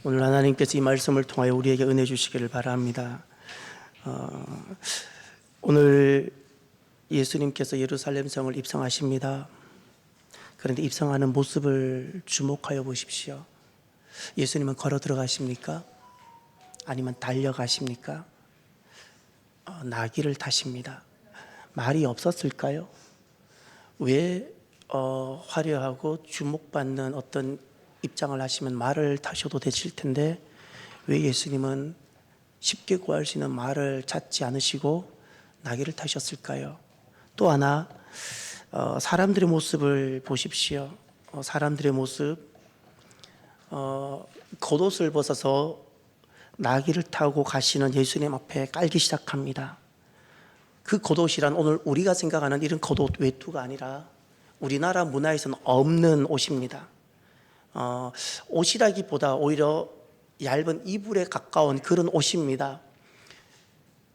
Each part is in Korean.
오늘 하나님께서 이 말씀을 통하여 우리에게 은혜 주시기를 바랍니다. 오늘 예수님께서 예루살렘 성을 입성하십니다. 그런데 입성하는 모습을 주목하여 보십시오. 예수님은 걸어 들어가십니까? 아니면 달려가십니까? 나귀를 타십니다. 말이 없었을까요? 왜 화려하고 주목받는 어떤 입장을 하시면 말을 타셔도 되실 텐데 왜 예수님은 쉽게 구할 수 있는 말을 찾지 않으시고 나귀를 타셨을까요? 또 하나 사람들의 모습을 보십시오. 사람들의 모습, 겉옷을 벗어서 나귀를 타고 가시는 예수님 앞에 깔기 시작합니다. 그 겉옷이란 오늘 우리가 생각하는 이런 겉옷 외투가 아니라 우리나라 문화에서는 없는 옷입니다. 옷이라기보다 오히려 얇은 이불에 가까운 그런 옷입니다.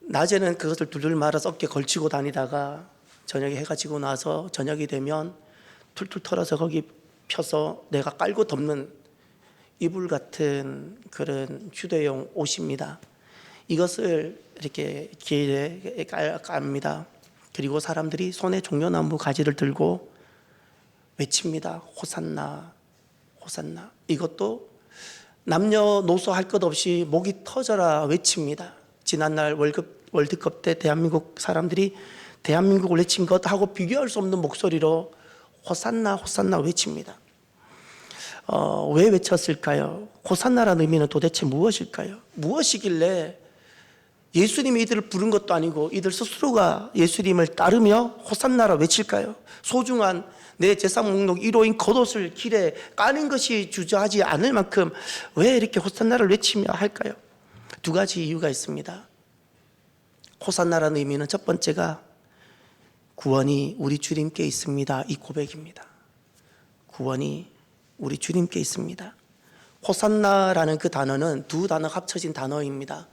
낮에는 그것을 둘둘 말아서 어깨에 걸치고 다니다가 저녁에 해가 지고 나서 저녁이 되면 툴툴 털어서 거기 펴서 내가 깔고 덮는 이불 같은 그런 휴대용 옷입니다. 이것을 이렇게 길에 깝니다. 그리고 사람들이 손에 종려나무 가지를 들고 외칩니다. 호산나, 호산나. 이것도 남녀노소 할 것 없이 목이 터져라 외칩니다. 지난날 월드컵 때 대한민국 사람들이 대한민국을 외친 것하고 비교할 수 없는 목소리로 호산나, 호산나 외칩니다. 왜 외쳤을까요? 호산나라는 의미는 도대체 무엇일까요? 무엇이길래 예수님이 이들을 부른 것도 아니고 이들 스스로가 예수님을 따르며 호산나라 외칠까요? 소중한 내 제사 목록 1호인 겉옷을 길에 까는 것이 주저하지 않을 만큼 왜 이렇게 호산나를 외치며 할까요? 두 가지 이유가 있습니다. 호산나라는 의미는 첫 번째가 구원이 우리 주님께 있습니다. 이 고백입니다. 구원이 우리 주님께 있습니다. 호산나라는 그 단어는 두 단어가 합쳐진 단어입니다.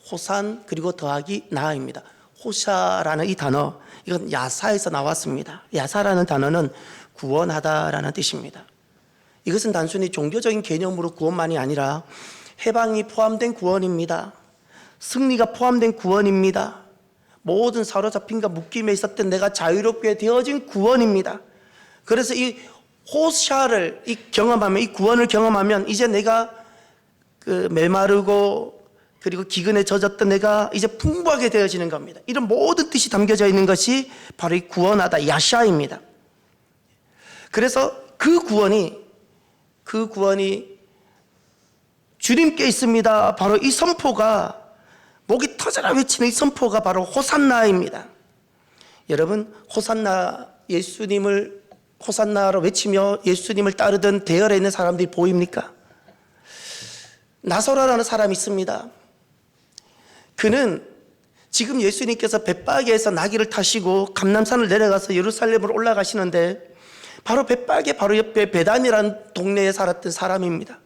호산 그리고 더하기 나입니다. 호샤라는 이 단어, 이건 야사에서 나왔습니다. 야사라는 단어는 구원하다라는 뜻입니다. 이것은 단순히 종교적인 개념으로 구원만이 아니라 해방이 포함된 구원입니다. 승리가 포함된 구원입니다. 모든 사로잡힘과 묶임에 있었던 내가 자유롭게 되어진 구원입니다. 그래서 이 호샤를 경험하면, 이 구원을 경험하면 이제 내가 그 메마르고 그리고 기근에 젖었던 내가 이제 풍부하게 되어지는 겁니다. 이런 모든 뜻이 담겨져 있는 것이 바로 이 구원하다, 야샤입니다. 그래서 그 구원이 주님께 있습니다. 바로 이 선포가, 목이 터져라 외치는 이 선포가 바로 호산나입니다. 여러분, 예수님을 호산나로 외치며 예수님을 따르던 대열에 있는 사람들이 보입니까? 나소라라는 사람이 있습니다. 그는 지금 예수님께서 벳바게에서 나귀를 타시고 감람산을 내려가서 예루살렘으로 올라가시는데 바로 벳바게 바로 옆에 베단이라는 동네에 살았던 사람입니다.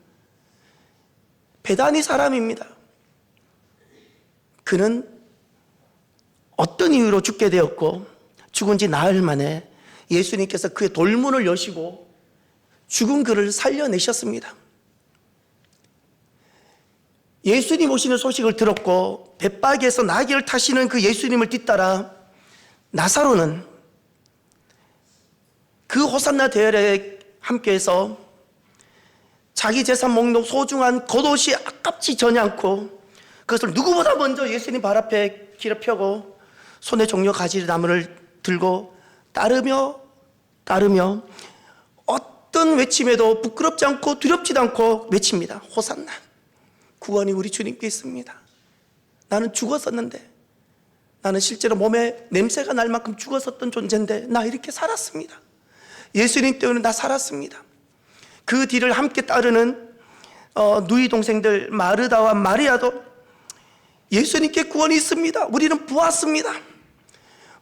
베다니 사람입니다. 그는 어떤 이유로 죽게 되었고 죽은 지 나흘 만에 예수님께서 그의 돌문을 여시고 죽은 그를 살려내셨습니다. 예수님 오시는 소식을 들었고 벳바게에서 나귀를 타시는 그 예수님을 뒤따라 나사로는 그 호산나 대열에 함께해서 자기 재산 목록 소중한 겉옷이 아깝지 전혀 않고 그것을 누구보다 먼저 예수님 발 앞에 길을 펴고 손에 종려 가지나무를 들고 따르며 어떤 외침에도 부끄럽지 않고 두렵지도 않고 외칩니다. 호산나, 구원이 우리 주님께 있습니다. 나는 죽었었는데, 나는 실제로 몸에 냄새가 날 만큼 죽었었던 존재인데 나 이렇게 살았습니다. 예수님 때문에 나 살았습니다. 그 뒤를 함께 따르는 누이 동생들 마르다와 마리아도 예수님께 구원이 있습니다. 우리는 보았습니다.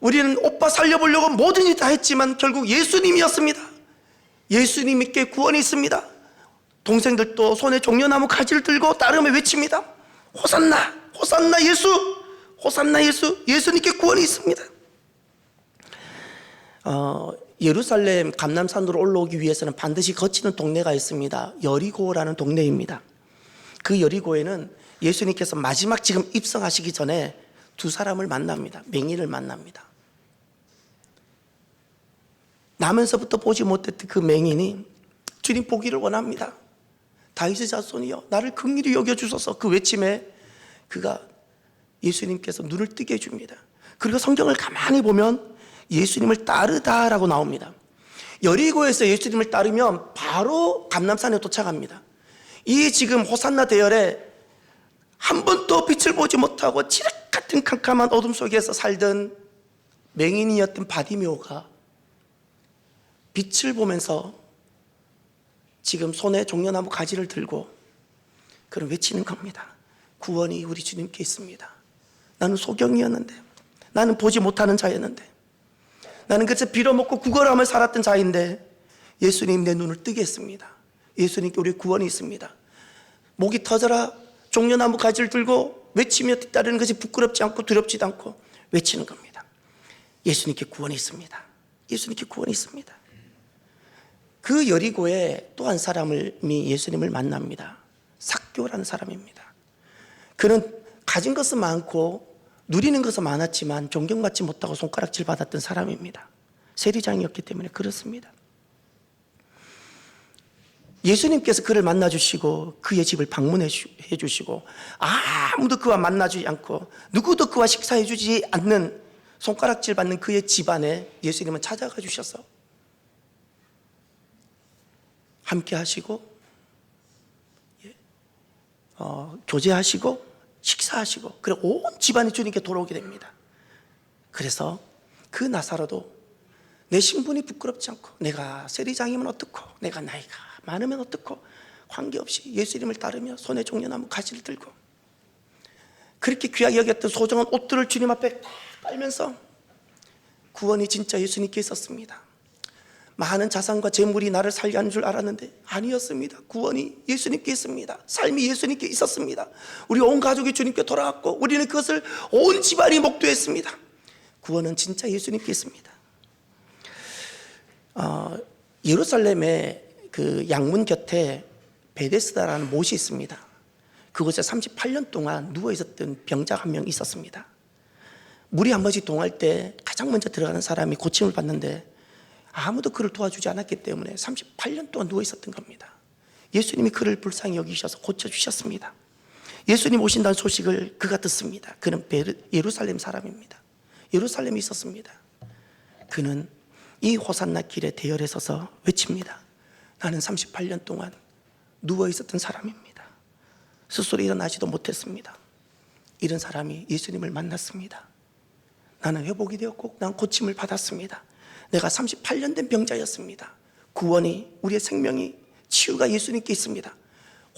우리는 오빠 살려보려고 모든 일 다 했지만 결국 예수님이었습니다. 예수님께 구원이 있습니다. 동생들도 손에 종려나무 가지를 들고 따르며 외칩니다. 호산나, 호산나 예수, 호산나 예수, 예수님께 구원이 있습니다. 예루살렘 감람산으로 올라오기 위해서는 반드시 거치는 동네가 있습니다. 여리고라는 동네입니다. 그 여리고에는 예수님께서 마지막 지금 입성하시기 전에 두 사람을 만납니다. 맹인을 만납니다. 나면서부터 보지 못했던 그 맹인이 주님 보기를 원합니다. 다윗의 자손이여 나를 긍휼히 여겨주소서. 그 외침에 그가 예수님께서 눈을 뜨게 해줍니다. 그리고 성경을 가만히 보면 예수님을 따르다라고 나옵니다. 여리고에서 예수님을 따르면 바로 감람산에 도착합니다. 이 지금 호산나 대열에 한 번도 빛을 보지 못하고 칠흑 같은 캄캄한 어둠 속에서 살던 맹인이었던 바디메오가 빛을 보면서 지금 손에 종려나무 가지를 들고 그런 외치는 겁니다. 구원이 우리 주님께 있습니다. 나는 소경이었는데, 나는 보지 못하는 자였는데, 나는 그래서 빌어먹고 구걸하며 살았던 자인데 예수님 내 눈을 뜨게 했습니다. 예수님께 우리 구원이 있습니다. 목이 터져라 종려나무 가지를 들고 외치며 뒤따르는 것이 부끄럽지 않고 두렵지도 않고 외치는 겁니다. 예수님께 구원이 있습니다. 예수님께 구원이 있습니다. 그 여리고에 또 한 사람이 예수님을 만납니다. 삭개오라는 사람입니다. 그는 가진 것은 많고 누리는 것은 많았지만 존경받지 못하고 손가락질 받았던 사람입니다. 세리장이었기 때문에 그렇습니다. 예수님께서 그를 만나주시고 그의 집을 방문해 주시고 아무도 그와 만나주지 않고 누구도 그와 식사해 주지 않는 손가락질 받는 그의 집안에 예수님은 찾아가 주셔서 함께 하시고 교제하시고 식사하시고 그리고 온 집안이 주님께 돌아오게 됩니다. 그래서 그 나사로도 내 신분이 부끄럽지 않고 내가 세리장이면 어떻고 내가 나이가 많으면 어떻고 관계없이 예수님을 따르며 손에 종려나무 가지를 들고 그렇게 귀하게 여겼던 소중한 옷들을 주님 앞에 깔면서 구원이 진짜 예수님께 있었습니다. 많은 자산과 재물이 나를 살게 하는 줄 알았는데 아니었습니다. 구원이 예수님께 있습니다. 삶이 예수님께 있었습니다. 우리 온 가족이 주님께 돌아왔고 우리는 그것을 온 집안이 목도했습니다. 구원은 진짜 예수님께 있습니다. 예루살렘의 그 양문 곁에 베데스다라는 못이 있습니다. 그곳에 38년 동안 누워 있었던 병자 한 명 있었습니다. 물이 한 번씩 동할 때 가장 먼저 들어가는 사람이 고침을 받는데 아무도 그를 도와주지 않았기 때문에 38년 동안 누워 있었던 겁니다. 예수님이 그를 불쌍히 여기셔서 고쳐주셨습니다. 예수님 오신다는 소식을 그가 듣습니다. 그는 예루살렘 사람입니다. 예루살렘에 있었습니다. 그는 이 호산나 길에 대열에 서서 외칩니다. 나는 38년 동안 누워 있었던 사람입니다. 스스로 일어나지도 못했습니다. 이런 사람이 예수님을 만났습니다. 나는 회복이 되었고 난 고침을 받았습니다. 내가 38년 된 병자였습니다. 구원이 우리의 생명이 치유가 예수님께 있습니다.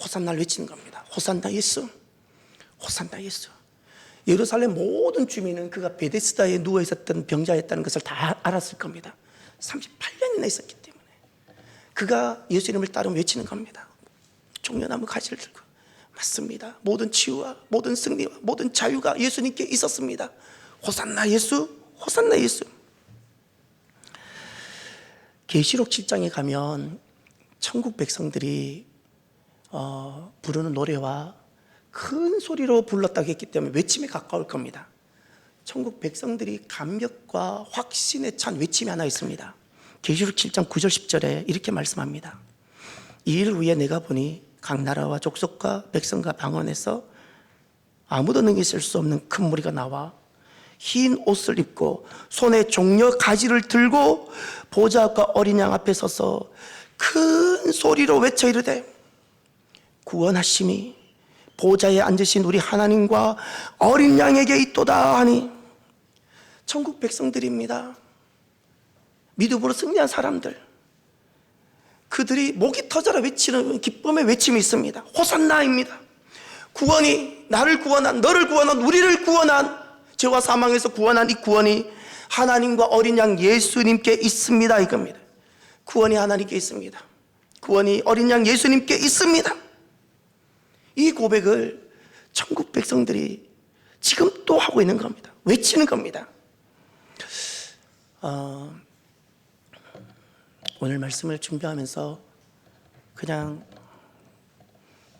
호산나를 외치는 겁니다. 호산나 예수, 호산나 예수. 예루살렘 모든 주민은 그가 베데스다에 누워 있었던 병자였다는 것을 다 알았을 겁니다. 38년이나 있었기 때문에 그가 예수님을 따르며 외치는 겁니다. 종려나무 가지를 들고 맞습니다. 모든 치유와 모든 승리와 모든 자유가 예수님께 있었습니다. 호산나 예수, 호산나 예수. 계시록 7장에 가면 천국 백성들이 부르는 노래와 큰 소리로 불렀다고 했기 때문에 외침에 가까울 겁니다. 천국 백성들이 감격과 확신에 찬 외침이 하나 있습니다. 계시록 7장 9절 10절에 이렇게 말씀합니다. 이 일 후에 내가 보니 각 나라와 족속과 백성과 방언에서 아무도 능히 있을 수 없는 큰 무리가 나와 흰 옷을 입고 손에 종려 가지를 들고 보좌 앞과 어린 양 앞에 서서 큰 소리로 외쳐 이르되 구원하심이 보좌에 앉으신 우리 하나님과 어린 양에게 있도다 하니 천국 백성들입니다. 믿음으로 승리한 사람들, 그들이 목이 터져라 외치는 기쁨의 외침이 있습니다. 호산나입니다. 구원이 나를 구원한, 너를 구원한, 우리를 구원한, 죄와 사망에서 구원한 이 구원이 하나님과 어린 양 예수님께 있습니다 이겁니다. 구원이 하나님께 있습니다. 구원이 어린 양 예수님께 있습니다. 이 고백을 천국 백성들이 지금 또 하고 있는 겁니다. 외치는 겁니다. 오늘 말씀을 준비하면서 그냥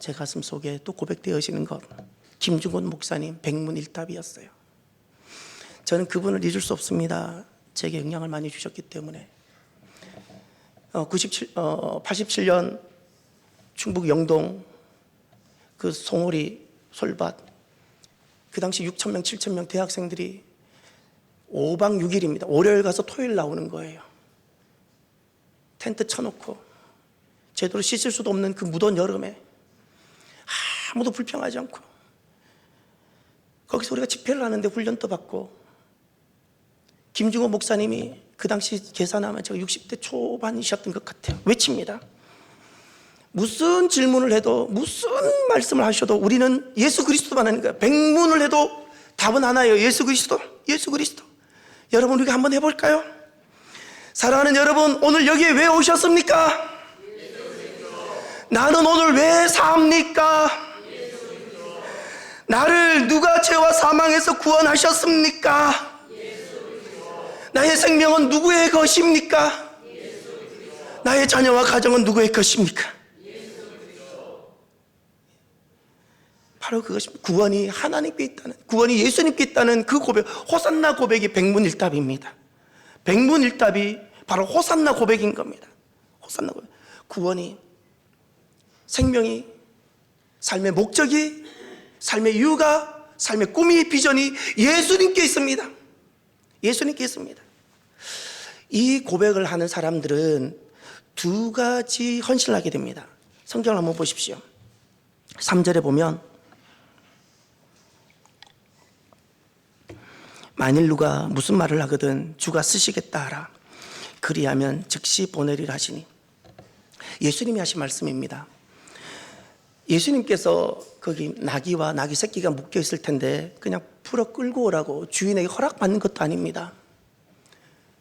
제 가슴 속에 또 고백되어지는 것, 김중곤 목사님 백문일답이었어요. 저는 그분을 잊을 수 없습니다. 제게 영향을 많이 주셨기 때문에. 87년 충북 영동 그 송오리 솔밭, 그 당시 6,000명 7,000명 대학생들이 5박 6일입니다. 월요일 가서 토요일 나오는 거예요. 텐트 쳐놓고 제대로 씻을 수도 없는 그 무더운 여름에 아무도 불평하지 않고 거기서 우리가 집회를 하는데 훈련도 받고, 김중호 목사님이 그 당시 계산하면 제가 60대 초반이셨던 것 같아요. 외칩니다. 무슨 질문을 해도 무슨 말씀을 하셔도 우리는 예수 그리스도만 하는 거예요. 백문을 해도 답은 하나예요. 예수 그리스도, 예수 그리스도. 여러분, 우리가 한번 해볼까요? 사랑하는 여러분, 오늘 여기에 왜 오셨습니까? 나는 오늘 왜 삽니까? 나를 누가 죄와 사망에서 구원하셨습니까? 나의 생명은 누구의 것입니까? 나의 자녀와 가정은 누구의 것입니까? 바로 그것입니다. 구원이 하나님께 있다는, 구원이 예수님께 있다는 그 고백, 호산나 고백이 백문일답입니다. 백문일답이 바로 호산나 고백인 겁니다. 호산나 고백. 구원이, 생명이, 삶의 목적이, 삶의 이유가, 삶의 꿈이, 비전이 예수님께 있습니다. 예수님께 있습니다. 이 고백을 하는 사람들은 두 가지 헌신을 하게 됩니다. 성경을 한번 보십시오. 3절에 보면, 만일 누가 무슨 말을 하거든 주가 쓰시겠다 하라. 그리하면 즉시 보내리라 하시니. 예수님이 하신 말씀입니다. 예수님께서 거기 나귀와 나귀 새끼가 묶여 있을 텐데 그냥 풀어 끌고 오라고 주인에게 허락받는 것도 아닙니다.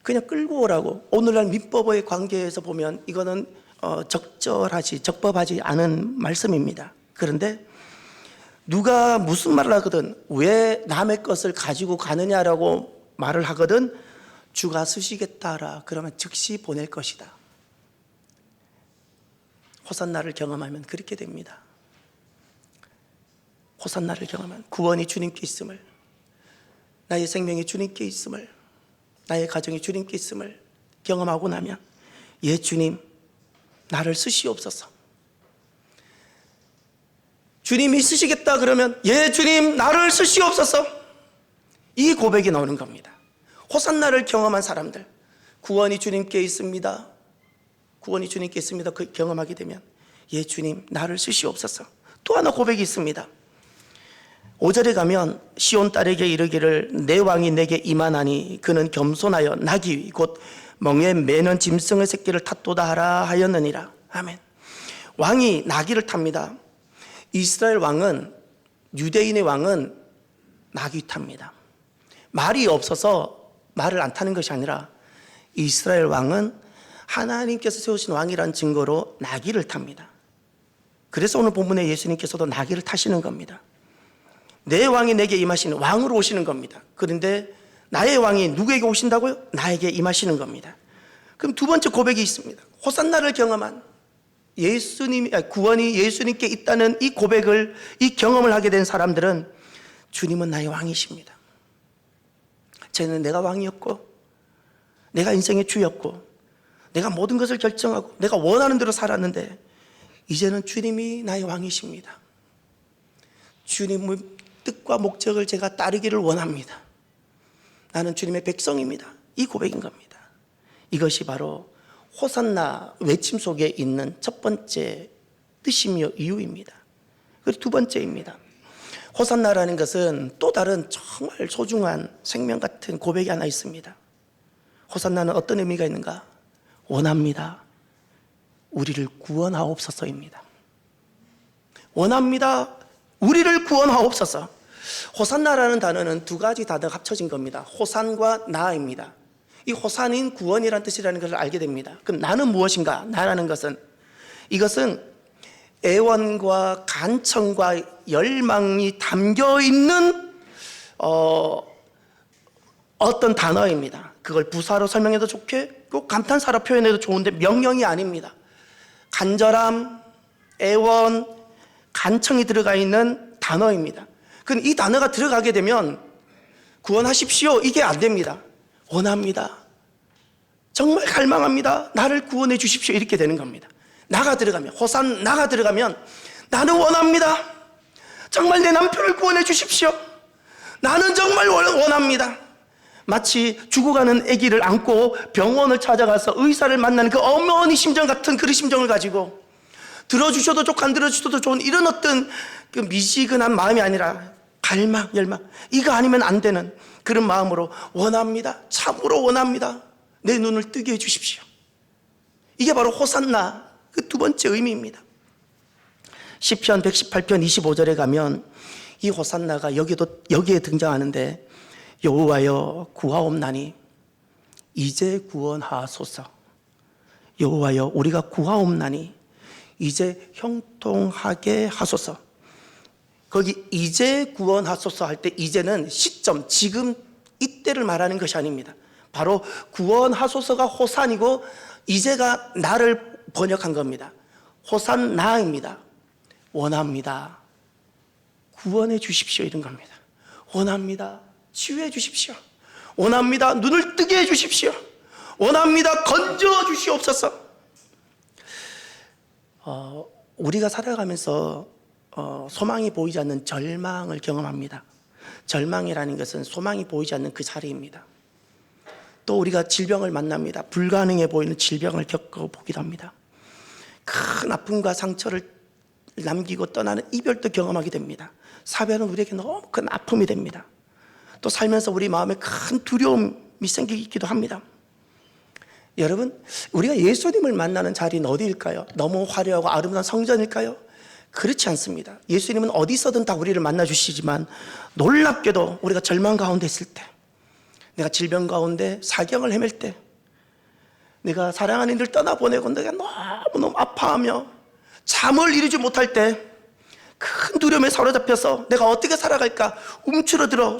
그냥 끌고 오라고. 오늘날 민법의 관계에서 보면 이거는 적법하지 않은 말씀입니다. 그런데 누가 무슨 말을 하거든, 왜 남의 것을 가지고 가느냐라고 말을 하거든 주가 쓰시겠다라. 그러면 즉시 보낼 것이다. 호산나를 경험하면 그렇게 됩니다. 호산나를 경험하면 구원이 주님께 있음을, 나의 생명이 주님께 있음을, 나의 가정이 주님께 있음을 경험하고 나면, 예 주님 나를 쓰시옵소서. 주님이 쓰시겠다 그러면 예 주님 나를 쓰시옵소서. 이 고백이 나오는 겁니다. 호산나를 경험한 사람들, 구원이 주님께 있습니다, 구원이 주님께 있습니다 그 경험하게 되면 예 주님 나를 쓰시옵소서. 또 하나 고백이 있습니다. 5절에 가면 시온 딸에게 이르기를 내 왕이 내게 임하나니 그는 겸손하여 나귀 곧 멍에 매는 짐승의 새끼를 탔도다 하라 하였느니라. 아멘. 왕이 나귀를 탑니다. 이스라엘 왕은, 유대인의 왕은 나귀 탑니다. 말이 없어서 말을 안 타는 것이 아니라 이스라엘 왕은 하나님께서 세우신 왕이라는 증거로 나귀를 탑니다. 그래서 오늘 본문에 예수님께서도 나귀를 타시는 겁니다. 내 왕이 내게 임하시는, 왕으로 오시는 겁니다. 그런데 나의 왕이 누구에게 오신다고요? 나에게 임하시는 겁니다. 그럼 두 번째 고백이 있습니다. 호산나를 경험한 구원이 예수님께 있다는 이 고백을, 이 경험을 하게 된 사람들은 주님은 나의 왕이십니다. 쟤는 내가 왕이었고, 내가 인생의 주였고, 내가 모든 것을 결정하고, 내가 원하는 대로 살았는데, 이제는 주님이 나의 왕이십니다. 주님의 뜻과 목적을 제가 따르기를 원합니다. 나는 주님의 백성입니다. 이 고백인 겁니다. 이것이 바로 호산나 외침 속에 있는 첫 번째 뜻이며 이유입니다. 그리고 두 번째입니다. 호산나라는 것은 또 다른 정말 소중한 생명 같은 고백이 하나 있습니다. 호산나는 어떤 의미가 있는가? 원합니다, 우리를 구원하옵소서입니다. 원합니다, 우리를 구원하옵소서. 호산나라는 단어는 두 가지 단어가 합쳐진 겁니다. 호산과 나입니다. 이 호산인 구원이라는 뜻이라는 것을 알게 됩니다. 그럼 나는 무엇인가? 나라는 것은, 이것은 애원과 간청과 열망이 담겨있는 어떤 단어입니다. 그걸 부사로 설명해도 좋고 감탄사로 표현해도 좋은데 명령이 아닙니다. 간절함, 애원, 간청이 들어가 있는 단어입니다. 그런데 이 단어가 들어가게 되면 구원하십시오 이게 안 됩니다. 원합니다. 정말 갈망합니다. 나를 구원해 주십시오 이렇게 되는 겁니다. 나가 들어가면, 호산나가 들어가면 나는 원합니다. 정말 내 남편을 구원해 주십시오. 나는 정말 원합니다. 마치 죽어가는 아기를 안고 병원을 찾아가서 의사를 만나는 그 어머니 심정 같은 그런 심정을 가지고 들어주셔도 좋고 안 들어주셔도 좋은 이런 어떤 그 미지근한 마음이 아니라 갈망, 열망, 이거 아니면 안 되는 그런 마음으로 원합니다. 참으로 원합니다. 내 눈을 뜨게 해주십시오. 이게 바로 호산나 그 두 번째 의미입니다. 시편 118편 25절에 가면 이 호산나가 여기에 등장하는데 여호와여 구하옵나니 이제 구원하소서. 여호와여 우리가 구하옵나니 이제 형통하게 하소서. 거기 이제 구원하소서 할 때 이제는 시점, 지금 이때를 말하는 것이 아닙니다. 바로 구원하소서가 호산이고 이제가 나를 번역한 겁니다. 호산나입니다. 원합니다. 구원해 주십시오 이런 겁니다. 원합니다. 치유해 주십시오. 원합니다. 눈을 뜨게 해 주십시오. 원합니다. 건져 주시옵소서. 우리가 살아가면서 소망이 보이지 않는 절망을 경험합니다. 절망이라는 것은 소망이 보이지 않는 그 자리입니다. 또 우리가 질병을 만납니다. 불가능해 보이는 질병을 겪어보기도 합니다. 큰 아픔과 상처를 남기고 떠나는 이별도 경험하게 됩니다. 사별은 우리에게 너무 큰 아픔이 됩니다. 또 살면서 우리 마음에 큰 두려움이 생기기도 합니다. 여러분, 우리가 예수님을 만나는 자리는 어디일까요? 너무 화려하고 아름다운 성전일까요? 그렇지 않습니다. 예수님은 어디서든 다 우리를 만나주시지만 놀랍게도 우리가 절망 가운데 있을 때, 내가 질병 가운데 사경을 헤맬 때, 내가 사랑하는 이들 떠나보내고 내가 너무너무 아파하며 잠을 이루지 못할 때 큰 두려움에 사로잡혀서 내가 어떻게 살아갈까 움츠러들어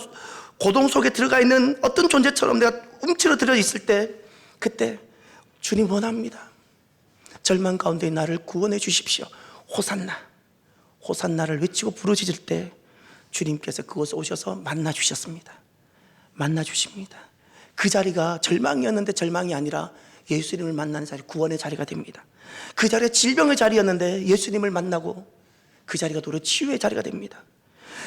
고동 속에 들어가 있는 어떤 존재처럼 내가 움츠러들어 있을 때, 그때 주님 원합니다. 절망 가운데 나를 구원해 주십시오. 호산나, 호산나를 외치고 부르짖을 때 주님께서 그곳에 오셔서 만나 주셨습니다. 만나 주십니다. 그 자리가 절망이었는데 절망이 아니라 예수님을 만나는 자리, 구원의 자리가 됩니다. 그 자리가 질병의 자리였는데 예수님을 만나고 그 자리가 도로 치유의 자리가 됩니다.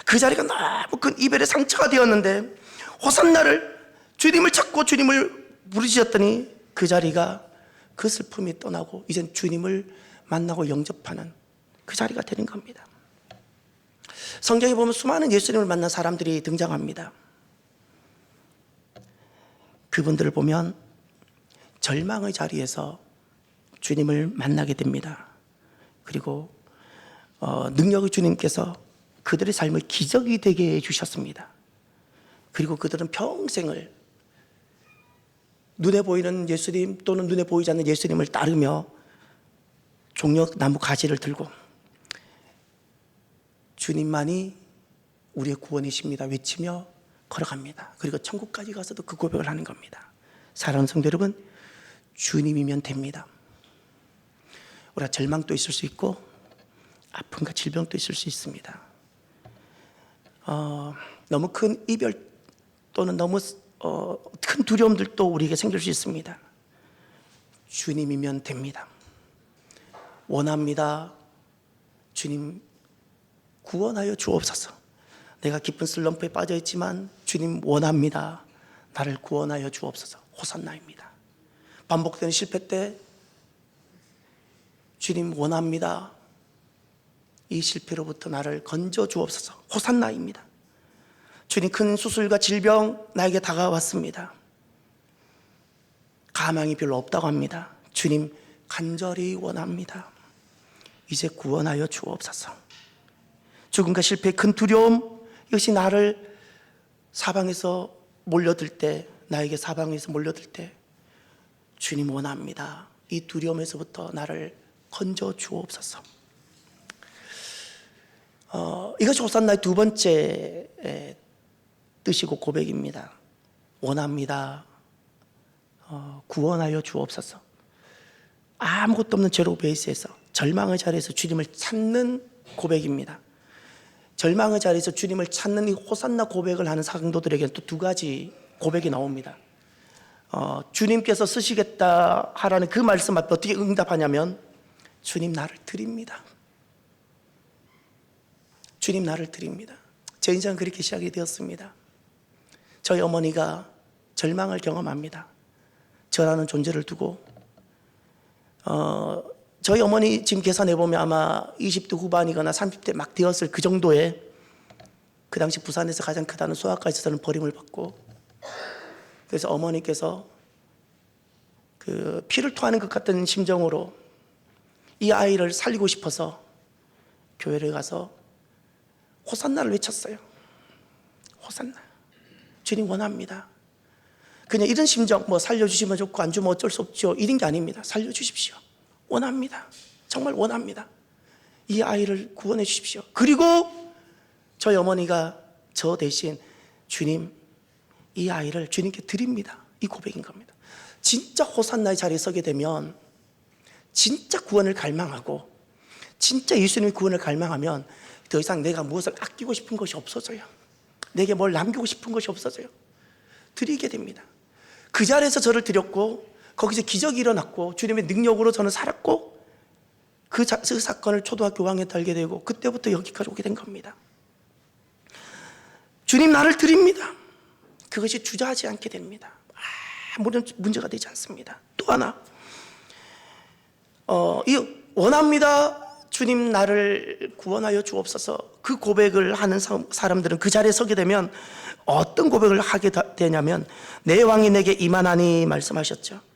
그 자리가 너무 큰 이별의 상처가 되었는데 호산나를, 주님을 찾고 주님을 부르짖었더니 그 자리가, 그 슬픔이 떠나고 이젠 주님을 만나고 영접하는 그 자리가 되는 겁니다. 성경에 보면 수많은 예수님을 만난 사람들이 등장합니다. 그분들을 보면 절망의 자리에서 주님을 만나게 됩니다. 그리고 능력의 주님께서 그들의 삶을 기적이 되게 해주셨습니다. 그리고 그들은 평생을 눈에 보이는 예수님 또는 눈에 보이지 않는 예수님을 따르며 종려나무 가지를 들고 주님만이 우리의 구원이십니다 외치며 걸어갑니다. 그리고 천국까지 가서도 그 고백을 하는 겁니다. 사랑하는 성도 여러분, 주님이면 됩니다. 우리가 절망도 있을 수 있고 아픔과 질병도 있을 수 있습니다. 너무 큰 이별 또는 너무 큰 두려움들도 우리에게 생길 수 있습니다. 주님이면 됩니다. 원합니다. 주님 구원하여 주옵소서. 내가 깊은 슬럼프에 빠져 있지만 주님 원합니다. 나를 구원하여 주옵소서. 호산나입니다. 반복되는 실패 때 주님 원합니다. 이 실패로부터 나를 건져 주옵소서. 호산나입니다. 주님 큰 수술과 질병 나에게 다가왔습니다. 가망이 별로 없다고 합니다. 주님 간절히 원합니다. 이제 구원하여 주옵소서. 죽음과 실패의 큰 두려움, 이것이 나를 사방에서 몰려들 때, 나에게 사방에서 몰려들 때 주님 원합니다. 이 두려움에서부터 나를 건져 주옵소서. 이것이 호산나의 두 번째 뜻이고 고백입니다. 원합니다. 구원하여 주옵소서. 아무것도 없는 제로 베이스에서 절망의 자리에서 주님을 찾는 고백입니다. 절망의 자리에서 주님을 찾는 이 호산나 고백을 하는 성도들에게는 또 두 가지 고백이 나옵니다. 주님께서 쓰시겠다 하라는 그 말씀 앞에 어떻게 응답하냐면, 주님 나를 드립니다. 주님 나를 드립니다. 제 인생은 그렇게 시작이 되었습니다. 저희 어머니가 절망을 경험합니다. 저라는 존재를 두고 저희 어머니 지금 계산해보면 아마 20대 후반이거나 30대 막 되었을 그 정도의, 그 당시 부산에서 가장 크다는 소아과에서는 버림을 받고, 그래서 어머니께서 그 피를 토하는 것 같은 심정으로 이 아이를 살리고 싶어서 교회를 가서 호산나를 외쳤어요. 호산나, 주님 원합니다. 그냥 이런 심정, 뭐 살려주시면 좋고 안 주면 어쩔 수 없죠, 이런 게 아닙니다. 살려주십시오. 원합니다. 정말 원합니다. 이 아이를 구원해 주십시오. 그리고 저희 어머니가 저 대신 주님, 이 아이를 주님께 드립니다. 이 고백인 겁니다. 진짜 호산나의 자리에 서게 되면, 진짜 구원을 갈망하고 진짜 예수님의 구원을 갈망하면 더 이상 내가 무엇을 아끼고 싶은 것이 없어져요. 내게 뭘 남기고 싶은 것이 없어져요. 드리게 됩니다. 그 자리에서 저를 드렸고, 거기서 기적이 일어났고, 주님의 능력으로 저는 살았고, 그 사건을 초등학교 5학년 때 알게 되고, 그때부터 여기까지 오게 된 겁니다. 주님 나를 드립니다. 그것이 주저하지 않게 됩니다. 아무런 문제가 되지 않습니다. 또 하나, 이 원합니다. 주님 나를 구원하여 주옵소서. 그 고백을 하는 사람들은 그 자리에 서게 되면 어떤 고백을 하게 되냐면, 내 왕이 내게 임하나니 말씀하셨죠.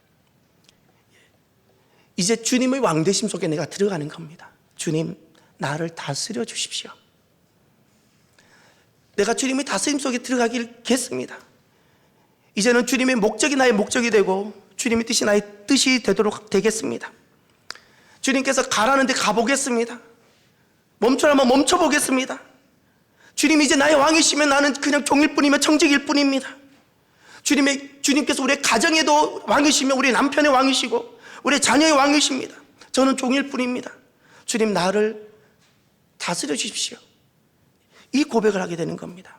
이제 주님의 왕되심 속에 내가 들어가는 겁니다. 주님 나를 다스려 주십시오. 내가 주님의 다스림 속에 들어가겠습니다. 이제는 주님의 목적이 나의 목적이 되고, 주님의 뜻이 나의 뜻이 되도록 되겠습니다. 주님께서 가라는 데 가보겠습니다. 멈춰라면 멈춰보겠습니다. 주님 이제 나의 왕이시면 나는 그냥 종일 뿐이며 청직일 뿐입니다. 주님께서 우리의 가정에도 왕이시며 우리 남편의 왕이시고 우리 자녀의 왕이십니다. 저는 종일 뿐입니다. 주님 나를 다스려 주십시오. 이 고백을 하게 되는 겁니다.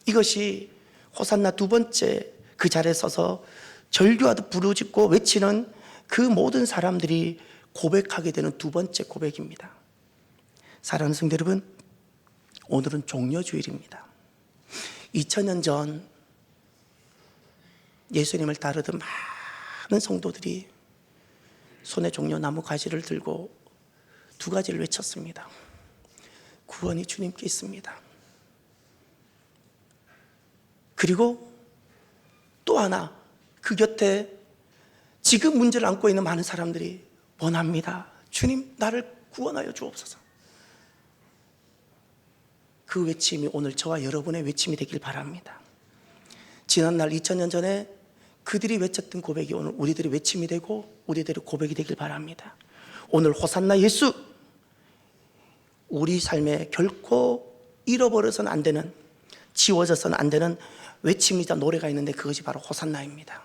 이것이 호산나 두 번째, 그 자리에 서서 절규하듯 부르짖고 외치는 그 모든 사람들이 고백하게 되는 두 번째 고백입니다. 사랑하는 성도 여러분, 오늘은 종려주일입니다. 2000년 전 예수님을 따르던 많은 성도들이 손에 종려나무 가지를 들고 두 가지를 외쳤습니다. 구원이 주님께 있습니다. 그리고 또 하나, 그 곁에 지금 문제를 안고 있는 많은 사람들이 원합니다. 주님 나를 구원하여 주옵소서. 그 외침이 오늘 저와 여러분의 외침이 되길 바랍니다. 지난날 2000년 전에 그들이 외쳤던 고백이 오늘 우리들의 외침이 되고 우리들의 고백이 되길 바랍니다. 오늘 호산나 예수, 우리 삶에 결코 잃어버려서는 안 되는, 지워져서는 안 되는 외침이자 노래가 있는데, 그것이 바로 호산나입니다.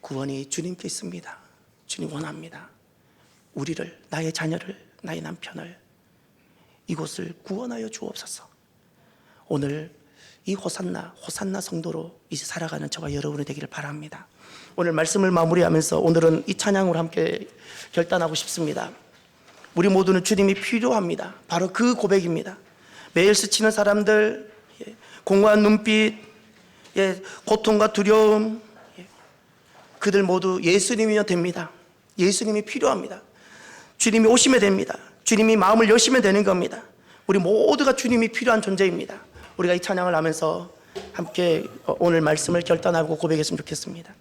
구원이 주님께 있습니다. 주님 원합니다. 우리를, 나의 자녀를, 나의 남편을, 이곳을 구원하여 주옵소서. 오늘 이 호산나 성도로 이제 살아가는 저와 여러분이 되기를 바랍니다. 오늘 말씀을 마무리하면서 오늘은 이 찬양으로 함께 결단하고 싶습니다. 우리 모두는 주님이 필요합니다. 바로 그 고백입니다. 매일 스치는 사람들, 공허한 눈빛, 고통과 두려움, 그들 모두 예수님이면 됩니다. 예수님이 필요합니다. 주님이 오시면 됩니다. 주님이 마음을 여시면 되는 겁니다. 우리 모두가 주님이 필요한 존재입니다. 우리가 이 찬양을 하면서 함께 오늘 말씀을 결단하고 고백했으면 좋겠습니다.